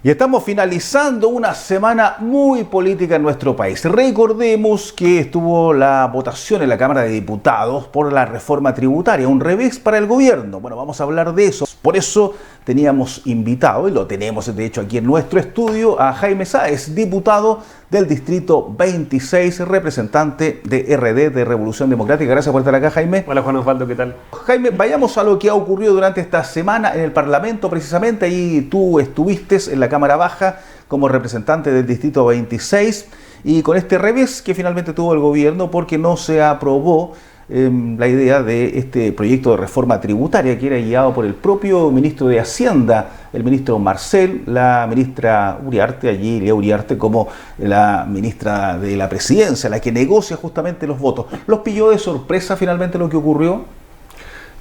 Y estamos finalizando una semana muy política en nuestro país. Recordemos que estuvo la votación en la Cámara de Diputados por la reforma tributaria, un revés para el gobierno. Bueno, vamos a hablar de eso. Por eso teníamos invitado, y lo tenemos de hecho aquí en nuestro estudio, a Jaime Sáez, diputado del Distrito 26, representante de RD, de Revolución Democrática. Gracias por estar acá, Jaime. Hola, Juan Osvaldo, ¿qué tal? Jaime, vayamos a lo que ha ocurrido durante esta semana en el Parlamento, precisamente. Ahí tú estuviste en la Cámara Baja como representante del Distrito 26 y con este revés que finalmente tuvo el gobierno porque no se aprobó la idea de este proyecto de reforma tributaria que era guiado por el propio ministro de Hacienda, el ministro Marcel, la ministra Uriarte, allí Lea Uriarte, como la ministra de la Presidencia, la que negocia justamente los votos. ¿Los pilló de sorpresa finalmente lo que ocurrió?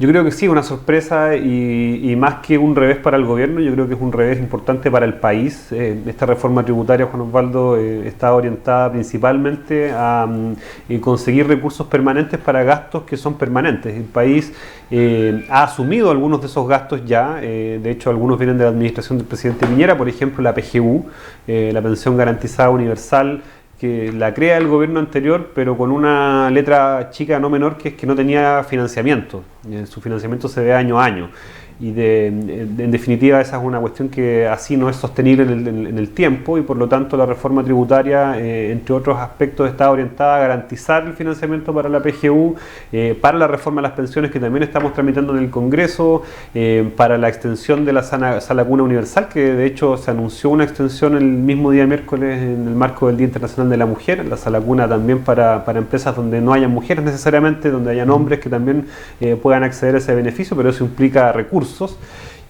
Yo creo que sí, una sorpresa y más que un revés para el gobierno, yo creo que es un revés importante para el país. Esta reforma tributaria, Juan Osvaldo, está orientada principalmente a conseguir recursos permanentes para gastos que son permanentes. El país ha asumido algunos de esos gastos ya, de hecho algunos vienen de la administración del presidente Piñera, por ejemplo la PGU, la Pensión Garantizada Universal, que la crea el gobierno anterior, pero con una letra chica no menor, que es que no tenía financiamiento. Su financiamiento se ve año a año. Y en definitiva esa es una cuestión que así no es sostenible en el tiempo y por lo tanto la reforma tributaria, entre otros aspectos, está orientada a garantizar el financiamiento para la PGU, para la reforma de las pensiones que también estamos tramitando en el Congreso, para la extensión de la sala cuna universal, que de hecho se anunció una extensión el mismo día miércoles en el marco del Día Internacional de la Mujer, la sala cuna también para empresas donde no hayan mujeres necesariamente, donde hayan hombres que también puedan acceder a ese beneficio, pero eso implica recursos.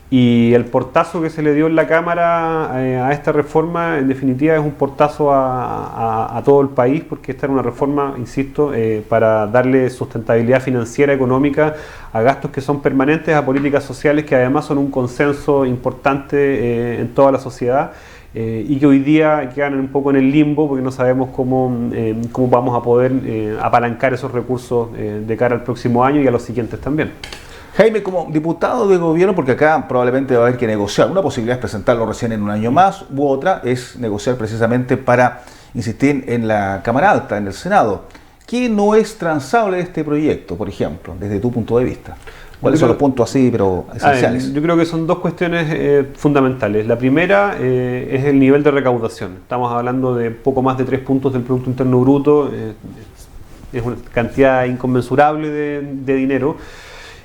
Y el portazo que se le dio en la Cámara a esta reforma, en definitiva, es un portazo a todo el país, porque esta era una reforma, insisto, para darle sustentabilidad financiera, económica, a gastos que son permanentes, a políticas sociales que además son un consenso importante en toda la sociedad. Y que hoy día quedan un poco en el limbo porque no sabemos cómo vamos a poder apalancar esos recursos de cara al próximo año y a los siguientes también. Jaime, como diputado de gobierno, porque acá probablemente va a haber que negociar, una posibilidad es presentarlo recién en un año más, u otra es negociar precisamente para insistir en la Cámara Alta, en el Senado. ¿Qué no es transable de este proyecto, por ejemplo, desde tu punto de vista? ¿Cuáles son los puntos así, pero esenciales? Yo creo que son dos cuestiones fundamentales. La primera es el nivel de recaudación. Estamos hablando de poco más de 3 puntos del Producto Interno Bruto. Es una cantidad inconmensurable de dinero.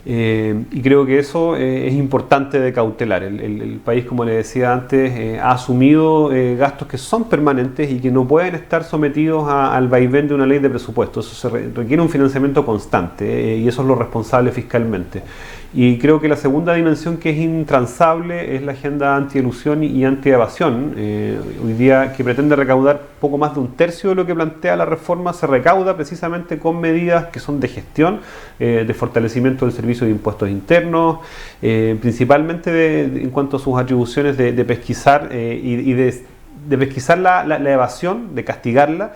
Y creo que eso es importante de cautelar. El país, como le decía antes, ha asumido gastos que son permanentes y que no pueden estar sometidos al vaivén de una ley de presupuesto. Eso requiere un financiamiento constante y eso es lo responsable fiscalmente. Y creo que la segunda dimensión que es intransable es la agenda antielusión y antievasión. Hoy día, que pretende recaudar poco más de 1/3 de lo que plantea la reforma, se recauda precisamente con medidas que son de gestión, de fortalecimiento del servicio de impuestos internos, principalmente en cuanto a sus atribuciones de pesquisar y de pesquisar la evasión, de castigarla.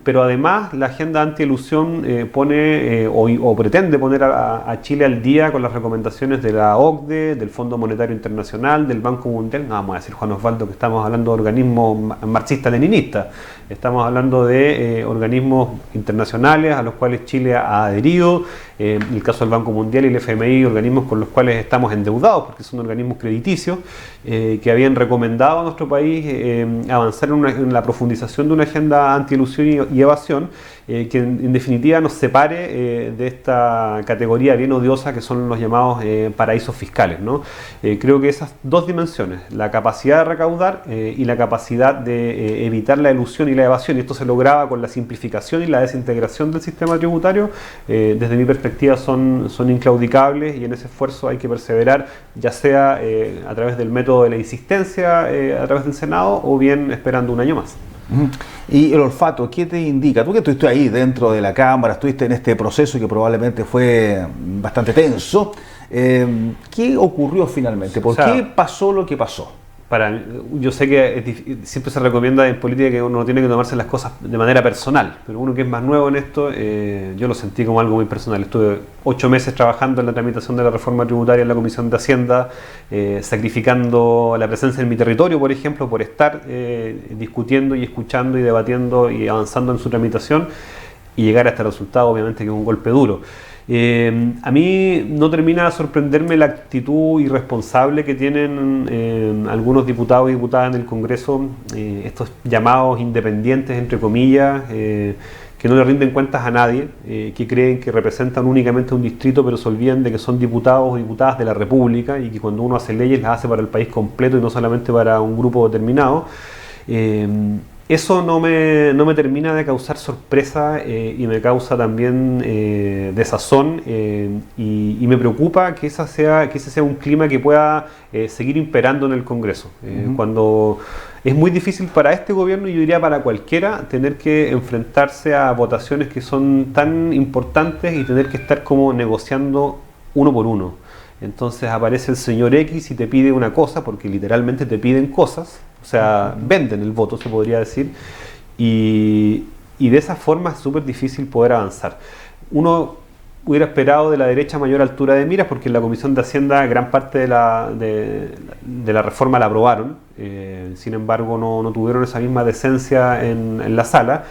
Pero además la agenda antielusión pone o pretende poner a Chile al día con las recomendaciones de la OCDE, del Fondo Monetario Internacional, del Banco Mundial. No vamos a decir, Juan Osvaldo, que estamos hablando de organismos marxistas-leninistas. Estamos hablando de organismos internacionales a los cuales Chile ha adherido, en el caso del Banco Mundial y el FMI, organismos con los cuales estamos endeudados porque son organismos crediticios que habían recomendado a nuestro país avanzar en la profundización de una agenda antielusión y evasión que en definitiva nos separe de esta categoría bien odiosa que son los llamados paraísos fiscales, ¿no? Creo que esas dos dimensiones, la capacidad de recaudar y la capacidad de evitar la elusión y la evasión, y esto se lograba con la simplificación y la desintegración del sistema tributario, desde mi perspectiva son inclaudicables, y en ese esfuerzo hay que perseverar, ya sea a través del método de la insistencia a través del Senado o bien esperando un año más. Y el olfato, ¿qué te indica? Tú que estuviste ahí dentro de la Cámara, estuviste en este proceso que probablemente fue bastante tenso, ¿qué ocurrió finalmente? ¿Por qué pasó lo que pasó? yo sé que siempre se recomienda en política que uno tiene que tomarse las cosas de manera personal, pero uno que es más nuevo en esto, yo lo sentí como algo muy personal. Estuve 8 meses trabajando en la tramitación de la reforma tributaria en la Comisión de Hacienda, sacrificando la presencia en mi territorio, por ejemplo, por estar discutiendo y escuchando y debatiendo y avanzando en su tramitación y llegar a este resultado, obviamente que es un golpe duro. A mí no termina de sorprenderme la actitud irresponsable que tienen algunos diputados y diputadas en el Congreso, estos llamados independientes, entre comillas, que no le rinden cuentas a nadie, que creen que representan únicamente un distrito, pero se olvidan de que son diputados o diputadas de la República y que cuando uno hace leyes las hace para el país completo y no solamente para un grupo determinado. Eso no me termina de causar sorpresa y me causa también desazón y me preocupa que ese sea un clima que pueda seguir imperando en el Congreso. Cuando es muy difícil para este gobierno y yo diría para cualquiera tener que enfrentarse a votaciones que son tan importantes y tener que estar como negociando uno por uno. Entonces aparece el señor X y te pide una cosa, porque literalmente te piden cosas, o sea, venden el voto, se podría decir, y de esa forma es súper difícil poder avanzar. Uno hubiera esperado de la derecha mayor altura de miras, porque en la Comisión de Hacienda gran parte de la reforma la aprobaron, sin embargo no tuvieron esa misma decencia en la sala,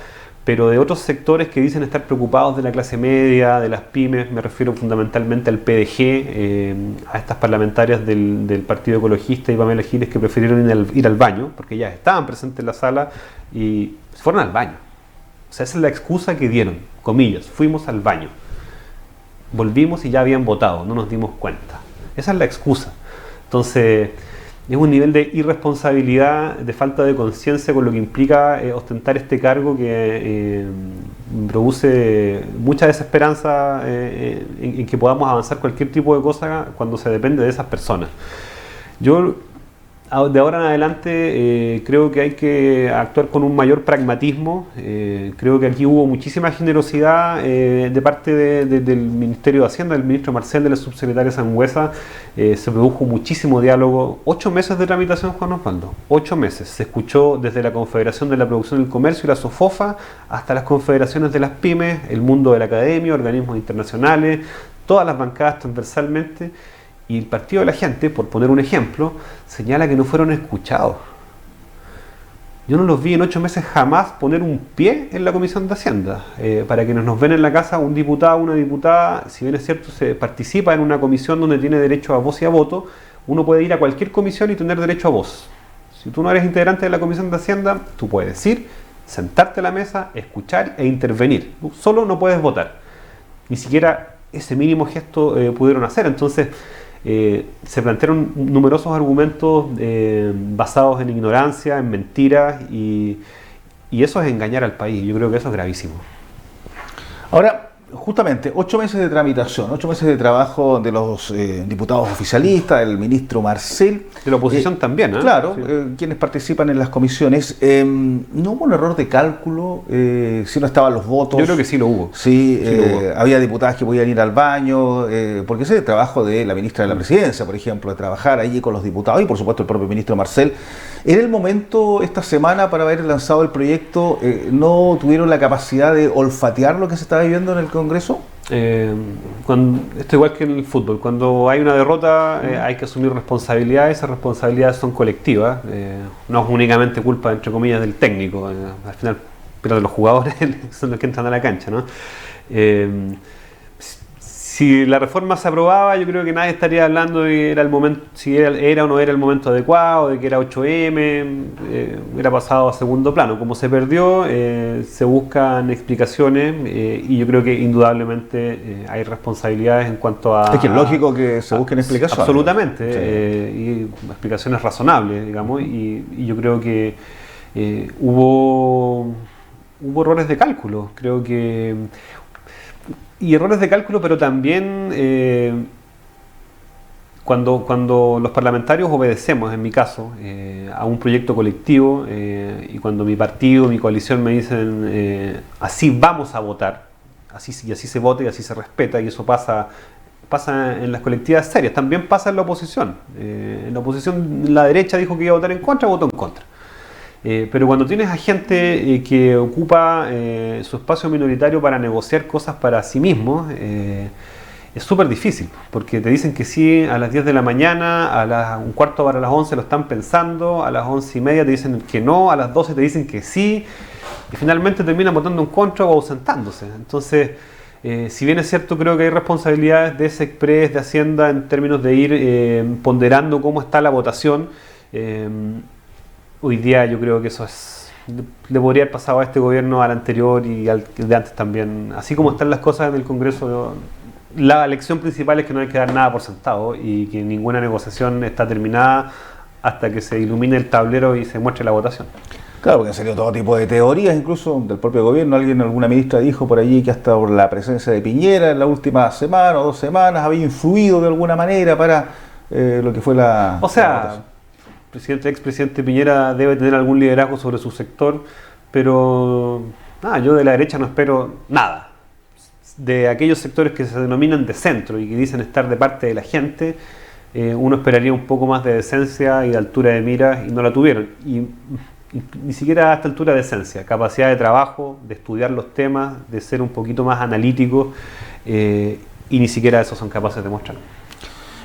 pero de otros sectores que dicen estar preocupados de la clase media, de las pymes, me refiero fundamentalmente al PDG, a estas parlamentarias del Partido Ecologista y Pamela Giles que prefirieron ir al baño, porque ya estaban presentes en la sala y se fueron al baño. O sea, esa es la excusa que dieron, comillas, fuimos al baño. Volvimos y ya habían votado, no nos dimos cuenta. Esa es la excusa. Entonces, es un nivel de irresponsabilidad, de falta de conciencia con lo que implica ostentar este cargo que produce mucha desesperanza en que podamos avanzar cualquier tipo de cosa cuando se depende de esas personas. Yo, de ahora en adelante, creo que hay que actuar con un mayor pragmatismo. Creo que aquí hubo muchísima generosidad de parte del Ministerio de Hacienda, del ministro Marcel, de la subsecretaria Sangüesa. Se produjo muchísimo diálogo. 8 meses de tramitación, Juan Osvaldo. 8 meses. Se escuchó desde la Confederación de la Producción del Comercio y la SOFOFA hasta las confederaciones de las pymes, el mundo de la academia, organismos internacionales, todas las bancadas transversalmente. Y el Partido de la Gente, por poner un ejemplo, señala que no fueron escuchados. Yo no los vi en 8 meses jamás poner un pie en la Comisión de Hacienda. Para quienes nos ven en la casa, un diputado o una diputada, si bien es cierto, se participa en una comisión donde tiene derecho a voz y a voto, uno puede ir a cualquier comisión y tener derecho a voz. Si tú no eres integrante de la Comisión de Hacienda, tú puedes ir, sentarte a la mesa, escuchar e intervenir. Tú solo no puedes votar. Ni siquiera ese mínimo gesto pudieron hacer. Entonces, se plantearon numerosos argumentos basados en ignorancia, en mentiras y eso es engañar al país. Yo creo que eso es gravísimo. Ahora, justamente, 8 meses de tramitación, 8 meses de trabajo de los diputados oficialistas, del ministro Marcel. De la oposición también, ¿eh? Claro, sí. Quienes participan en las comisiones. ¿No hubo un error de cálculo? Si no estaban los votos. Yo creo que sí lo hubo. Sí, sí lo hubo. había diputadas que podían ir al baño, porque ese es el trabajo de la ministra de la Presidencia, por ejemplo, de trabajar allí con los diputados y por supuesto el propio ministro Marcel. En el momento, esta semana, para haber lanzado el proyecto, ¿no tuvieron la capacidad de olfatear lo que se estaba viviendo en el Congreso? Esto igual que en el fútbol, cuando hay una derrota hay que asumir responsabilidades, esas responsabilidades son colectivas, no es únicamente culpa, entre comillas, del técnico, al final pero los jugadores son los que entran a la cancha, ¿no? Si la reforma se aprobaba, yo creo que nadie estaría hablando de que era el momento, si era o no era el momento adecuado, de que era 8M, hubiera pasado a segundo plano. Como se perdió, se buscan explicaciones y yo creo que indudablemente hay responsabilidades en cuanto a... Es que es lógico que se busquen explicaciones. Absolutamente, sí. Y explicaciones razonables, digamos, y yo creo que hubo errores de cálculo, creo que... Y errores de cálculo, pero también cuando los parlamentarios obedecemos, en mi caso, a un proyecto colectivo y cuando mi partido, mi coalición me dicen así vamos a votar, así se vota y así se respeta y eso pasa pasa en las colectividades serias, también pasa en la oposición. En la oposición la derecha dijo que iba a votar en contra, votó en contra. Pero cuando tienes a gente que ocupa su espacio minoritario para negociar cosas para sí mismo, es súper difícil, porque te dicen que sí a las 10 de la mañana, un cuarto para las 11 lo están pensando, a las 11:30 te dicen que no, a las 12 te dicen que sí, y finalmente terminan votando en contra o ausentándose. Entonces, si bien es cierto, creo que hay responsabilidades de Sexpress, de Hacienda, en términos de ir ponderando cómo está la votación. Hoy día yo creo que eso le podría haber pasado a este gobierno, al anterior y al de antes también. Así como están las cosas en el Congreso, la lección principal es que no hay que dar nada por sentado y que ninguna negociación está terminada hasta que se ilumine el tablero y se muestre la votación. Claro, porque han salido todo tipo de teorías, incluso del propio gobierno. Alguna ministra dijo por allí que hasta por la presencia de Piñera en la última semana o 2 semanas había influido de alguna manera para lo que fue la... O sea, expresidente Piñera debe tener algún liderazgo sobre su sector, pero yo de la derecha no espero nada. De aquellos sectores que se denominan de centro y que dicen estar de parte de la gente, uno esperaría un poco más de decencia y de altura de miras, y no la tuvieron. Y ni siquiera a esta altura de decencia, capacidad de trabajo, de estudiar los temas, de ser un poquito más analíticos, y ni siquiera eso son capaces de mostrar.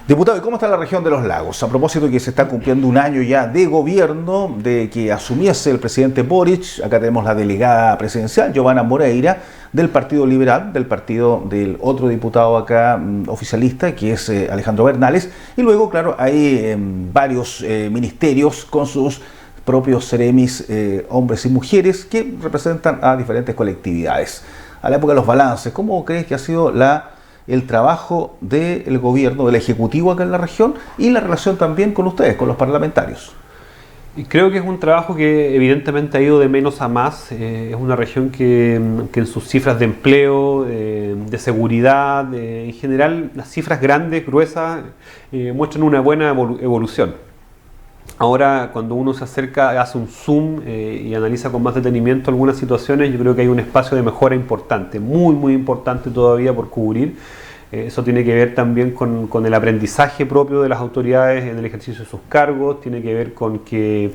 Diputado, ¿y cómo está la región de los lagos? A propósito de que se está cumpliendo un año ya de gobierno, de que asumiese el presidente Boric. Acá tenemos la delegada presidencial, Giovanna Moreira, del Partido Liberal, del partido del otro diputado acá oficialista, que es Alejandro Bernales. Y luego, claro, hay varios ministerios con sus propios seremis, hombres y mujeres, que representan a diferentes colectividades. A la época de los balances, ¿cómo crees que ha sido el trabajo del gobierno, del Ejecutivo acá en la región, y la relación también con ustedes, con los parlamentarios? Y creo que es un trabajo que evidentemente ha ido de menos a más. Es una región que en sus cifras de empleo, de seguridad, en general, las cifras grandes, gruesas, muestran una buena evolución. Ahora, cuando uno se acerca, hace un zoom y analiza con más detenimiento algunas situaciones, yo creo que hay un espacio de mejora importante, muy, muy importante todavía por cubrir. Eso tiene que ver también con el aprendizaje propio de las autoridades en el ejercicio de sus cargos, tiene que ver con que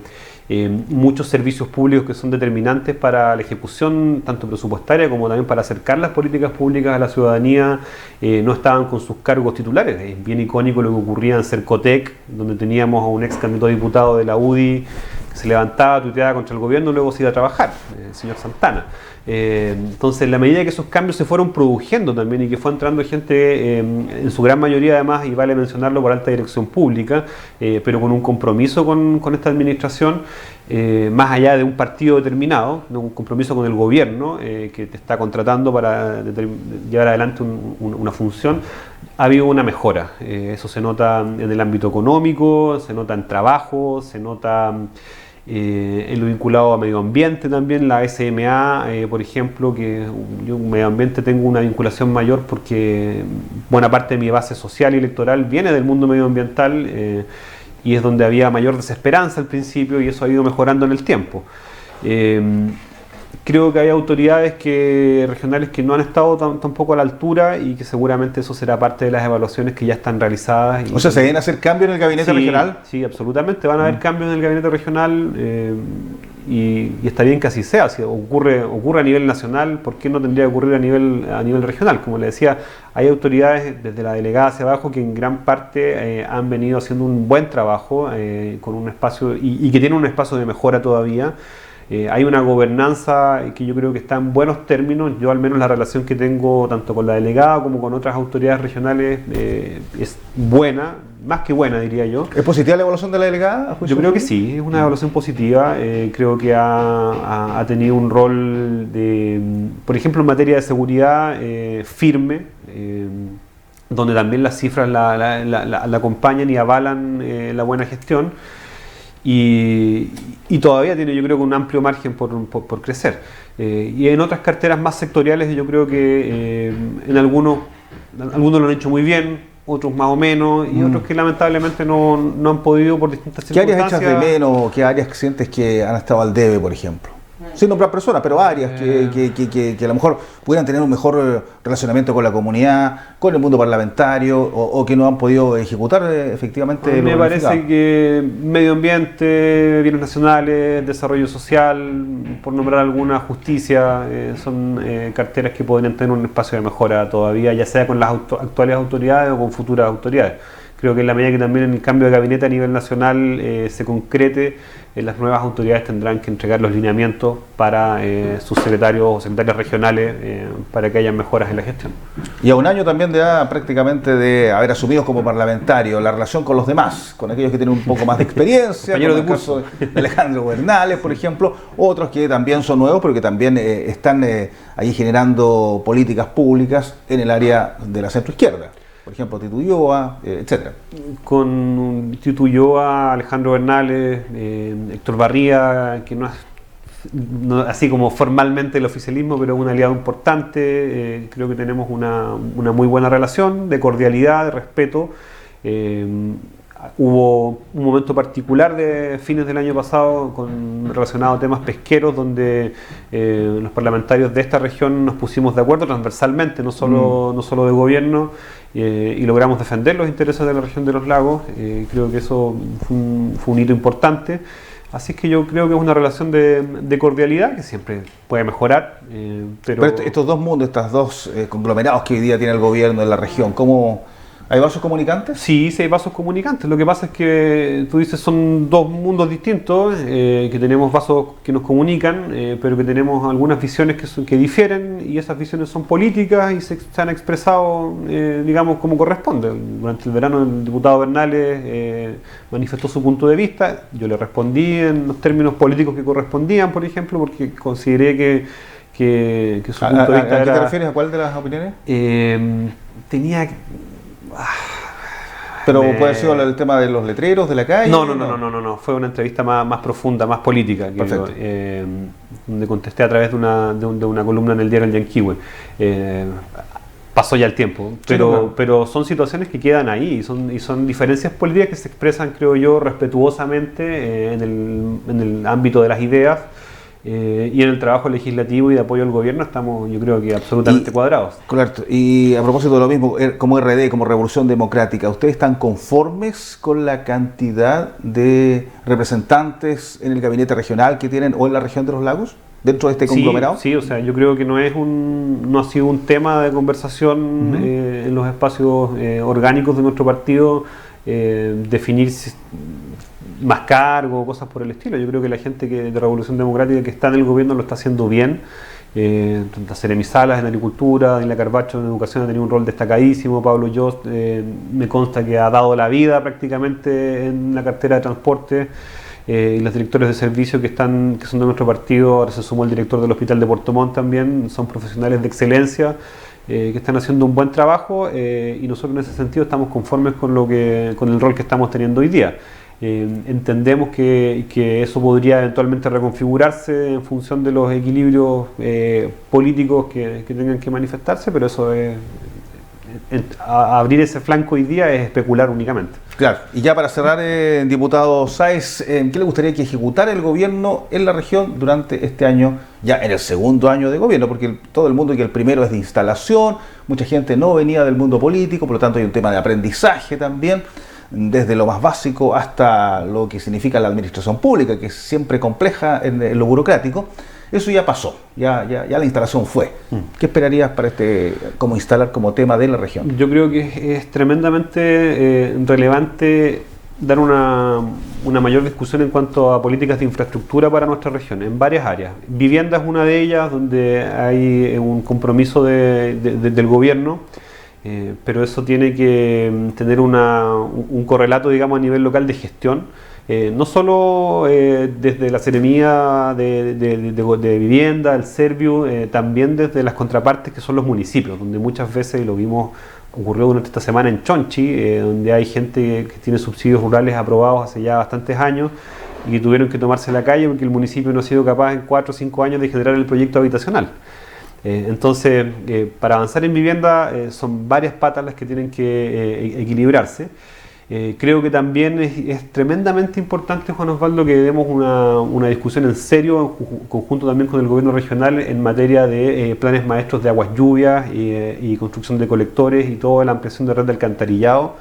muchos servicios públicos que son determinantes para la ejecución tanto presupuestaria como también para acercar las políticas públicas a la ciudadanía no estaban con sus cargos titulares. Es bien icónico lo que ocurría en Cercotec, donde teníamos a un ex candidato a diputado de la UDI que se levantaba, tuiteaba contra el gobierno y luego se iba a trabajar, el señor Santana. Entonces, en la medida que esos cambios se fueron produciendo también y que fue entrando gente, en su gran mayoría además, y vale mencionarlo, por alta dirección pública, pero con un compromiso con esta administración, más allá de un partido determinado, un compromiso con el gobierno que te está contratando para llevar adelante una función, ha habido una mejora. Eso se nota en el ámbito económico, se nota en trabajo, se nota en lo vinculado a medio ambiente también. La SMA, por ejemplo, que yo en medio ambiente tengo una vinculación mayor porque buena parte de mi base social y electoral viene del mundo medioambiental, y es donde había mayor desesperanza al principio, y eso ha ido mejorando en el tiempo. Creo que hay autoridades regionales que no han estado tampoco a la altura, y que seguramente eso será parte de las evaluaciones que ya están realizadas. O sea, ¿se deben hacer cambios en el gabinete regional? Sí, absolutamente. Van a haber cambios en el gabinete regional, y está bien que así sea. Si ocurre a nivel nacional, ¿por qué no tendría que ocurrir a nivel regional? Como le decía, hay autoridades desde la delegada hacia abajo que en gran parte han venido haciendo un buen trabajo con un espacio y que tienen un espacio de mejora todavía. Hay una gobernanza que yo creo que está en buenos términos. Yo, al menos, la relación que tengo tanto con la delegada como con otras autoridades regionales es buena, más que buena, diría yo. ¿Es positiva la evaluación de la delegada? Yo creo que sí, es una evaluación positiva. Creo que ha tenido un rol por ejemplo, en materia de seguridad firme, donde también las cifras la acompañan y avalan la buena gestión. Y todavía tiene, yo creo, que un amplio margen por crecer. Y en otras carteras más sectoriales, yo creo que en algunos lo han hecho muy bien, otros más o menos, y otros que lamentablemente no han podido por distintas circunstancias. ¿Qué áreas echas de menos o qué áreas sientes que han estado al debe, por ejemplo? Sin nombrar personas, pero varias que a lo mejor pudieran tener un mejor relacionamiento con la comunidad, con el mundo parlamentario, o que no han podido ejecutar efectivamente. Me parece que medio ambiente, bienes nacionales, desarrollo social, por nombrar alguna, justicia, son carteras que podrían tener un espacio de mejora todavía, ya sea con las actuales autoridades o con futuras autoridades. Creo que en la medida que también en el cambio de gabinete a nivel nacional se concrete, las nuevas autoridades tendrán que entregar los lineamientos para sus secretarios o secretarias regionales para que haya mejoras en la gestión. Y a un año también prácticamente de haber asumido como parlamentario la relación con los demás, con aquellos que tienen un poco más de experiencia, como el caso de Alejandro Bernales, por ejemplo, otros que también son nuevos, pero que también están ahí generando políticas públicas en el área de la centroizquierda. Por ejemplo, Tito Ulloa, etcétera. Con Tito Ulloa, Alejandro Bernales, Héctor Barría, que no es así como formalmente el oficialismo, pero es un aliado importante. Creo que tenemos una muy buena relación de cordialidad, de respeto. Hubo un momento particular de fines del año pasado relacionado a temas pesqueros donde los parlamentarios de esta región nos pusimos de acuerdo transversalmente, no solo de gobierno, y logramos defender los intereses de la región de los lagos. Creo que eso fue un hito importante. Así que yo creo que es una relación de cordialidad que siempre puede mejorar. Pero estos dos mundos, estos dos conglomerados que hoy día tiene el gobierno en la región, ¿cómo? ¿Hay vasos comunicantes? Sí, hay vasos comunicantes. Lo que pasa es que tú dices son dos mundos distintos, que tenemos vasos que nos comunican, pero que tenemos algunas visiones que difieren, y esas visiones son políticas y se han expresado, digamos, como corresponde. Durante el verano el diputado Bernales manifestó su punto de vista, yo le respondí en los términos políticos que correspondían, por ejemplo, porque consideré que su punto de vista ¿A qué era... te refieres? ¿A cuál de las opiniones? Tenía... Pero puede haber sido el tema de los letreros de la calle. No. Fue una entrevista más profunda, más política, donde contesté a través de una columna en el diario El Yanquihue. Pasó ya el tiempo, pero son situaciones que quedan ahí y son diferencias políticas que se expresan, creo yo, respetuosamente en el ámbito de las ideas. Y en el trabajo legislativo y de apoyo al gobierno estamos, yo creo que absolutamente cuadrados. Claro, y a propósito de lo mismo, como RD, como Revolución Democrática, ¿ustedes están conformes con la cantidad de representantes en el gabinete regional que tienen o en la región de los lagos, dentro de este conglomerado? Sí, o sea, yo creo que no ha sido un tema de conversación en los espacios orgánicos de nuestro partido, definir más cargo, cosas por el estilo. Yo creo que la gente de Revolución Democrática que está en el gobierno lo está haciendo bien. La Seremi Salas en Agricultura, Daniela Carbacho en Educación ha tenido un rol destacadísimo, Pablo Yost me consta que ha dado la vida prácticamente en la cartera de transporte, y los directores de servicio que son de nuestro partido, ahora se sumó el director del Hospital de Puerto Montt también, son profesionales de excelencia que están haciendo un buen trabajo, y nosotros en ese sentido estamos conformes con el rol que estamos teniendo hoy día. Entendemos que eso podría eventualmente reconfigurarse en función de los equilibrios políticos que tengan que manifestarse, pero eso abrir ese flanco hoy día es especular únicamente. Claro, y ya para cerrar, diputado Sáez, ¿qué le gustaría que ejecutara el gobierno en la región durante este año, ya en el segundo año de gobierno? Porque todo el mundo, y que el primero es de instalación, mucha gente no venía del mundo político, por lo tanto hay un tema de aprendizaje también, desde lo más básico hasta lo que significa la administración pública, que es siempre compleja en lo burocrático. Eso ya pasó, ya la instalación fue. ¿Qué esperarías para cómo instalar como tema de la región? Yo creo que es tremendamente relevante dar una mayor discusión en cuanto a políticas de infraestructura para nuestra región, en varias áreas. Vivienda es una de ellas, donde hay un compromiso del gobierno, pero eso tiene que tener un correlato, digamos, a nivel local de gestión. No solo desde la Seremía de Vivienda, el Serviu, también desde las contrapartes que son los municipios, donde muchas veces, y lo vimos, ocurrió durante esta semana en Chonchi, donde hay gente que tiene subsidios rurales aprobados hace ya bastantes años y que tuvieron que tomarse la calle porque el municipio no ha sido capaz en 4 o 5 años de generar el proyecto habitacional. Entonces, para avanzar en vivienda son varias patas las que tienen que equilibrarse. Creo que también es tremendamente importante, Juan Osvaldo, que demos una discusión en serio, en conjunto también con el gobierno regional, en materia de planes maestros de aguas lluvias y construcción de colectores y toda la ampliación de red de alcantarillado.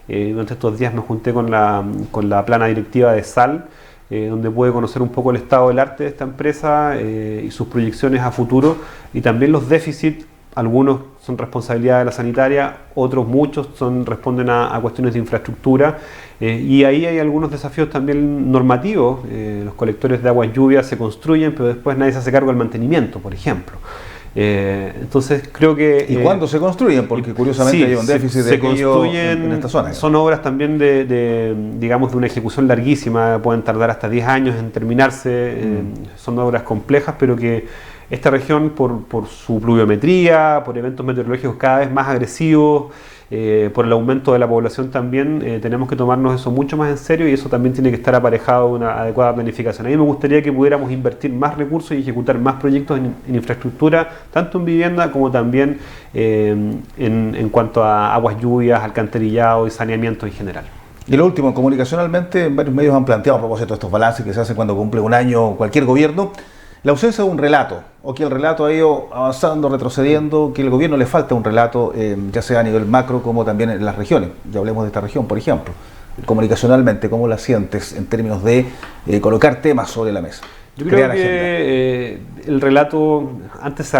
Durante estos días me junté con la plana directiva de SAL, donde pude conocer un poco el estado del arte de esta empresa y sus proyecciones a futuro, y también los déficits. Algunos son responsabilidad de la sanitaria, otros muchos responden a cuestiones de infraestructura, y ahí hay algunos desafíos también normativos. Los colectores de aguas lluvias se construyen, pero después nadie se hace cargo del mantenimiento, por ejemplo. Entonces creo que... ¿Y cuándo se construyen? Porque curiosamente sí, hay un déficit de aquello en esta zona. Son obras también digamos, de una ejecución larguísima, pueden tardar hasta 10 años en terminarse, son obras complejas, pero que esta región, por su pluviometría, por eventos meteorológicos cada vez más agresivos, por el aumento de la población también, tenemos que tomarnos eso mucho más en serio, y eso también tiene que estar aparejado de una adecuada planificación. A mí me gustaría que pudiéramos invertir más recursos y ejecutar más proyectos en infraestructura, tanto en vivienda como también en cuanto a aguas lluvias, alcantarillado y saneamiento en general. Y lo último, comunicacionalmente, varios medios han planteado, a propósito de estos balances que se hacen cuando cumple un año cualquier gobierno, la ausencia de un relato, o que el relato ha ido avanzando, retrocediendo, que el gobierno le falta un relato, ya sea a nivel macro como también en las regiones. Ya hablemos de esta región, por ejemplo. Comunicacionalmente, ¿cómo la sientes en términos de colocar temas sobre la mesa? Yo creo que el relato antes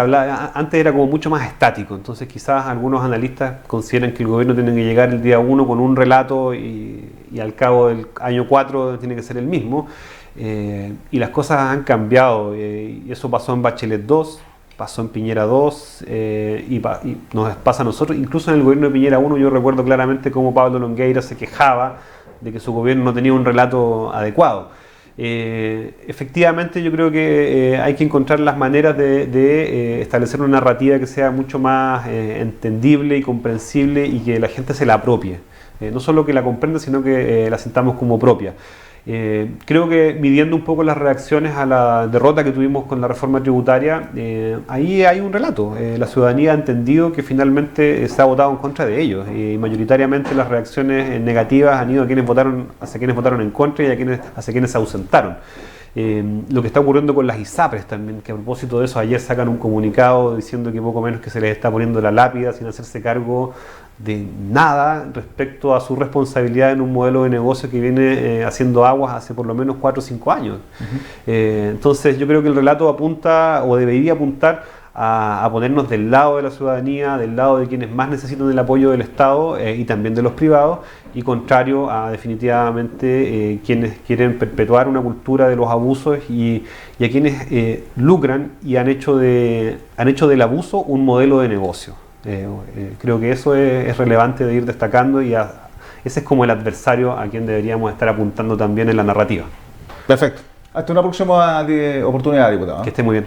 era como mucho más estático, entonces quizás algunos analistas consideran que el gobierno tiene que llegar el día 1 con un relato y al cabo del año 4 tiene que ser el mismo. Y las cosas han cambiado, y eso pasó en Bachelet 2, pasó en Piñera 2, y nos pasa a nosotros. Incluso en el gobierno de Piñera 1 yo recuerdo claramente cómo Pablo Longueira se quejaba de que su gobierno no tenía un relato adecuado. Efectivamente yo creo que hay que encontrar las maneras de establecer una narrativa que sea mucho más entendible y comprensible, y que la gente se la apropie, no solo que la comprenda, sino que la sintamos como propia. Creo que midiendo un poco las reacciones a la derrota que tuvimos con la reforma tributaria, ahí hay un relato. La ciudadanía ha entendido que finalmente se ha votado en contra de ellos, y mayoritariamente las reacciones negativas han ido hacia quienes votaron en contra y hacia quienes se ausentaron. Lo que está ocurriendo con las ISAPRES también, que a propósito de eso ayer sacan un comunicado diciendo que poco menos que se les está poniendo la lápida sin hacerse cargo de nada respecto a su responsabilidad en un modelo de negocio que viene haciendo aguas hace por lo menos 4 o 5 años. Entonces yo creo que el relato apunta, o debería apuntar, a ponernos del lado de la ciudadanía, del lado de quienes más necesitan el apoyo del Estado y también de los privados, y contrario a definitivamente quienes quieren perpetuar una cultura de los abusos y a quienes lucran y han hecho del abuso un modelo de negocio. Creo que eso es relevante de ir destacando, y ese es como el adversario a quien deberíamos estar apuntando también en la narrativa. Perfecto. Hasta una próxima oportunidad, diputado. Que esté muy bien.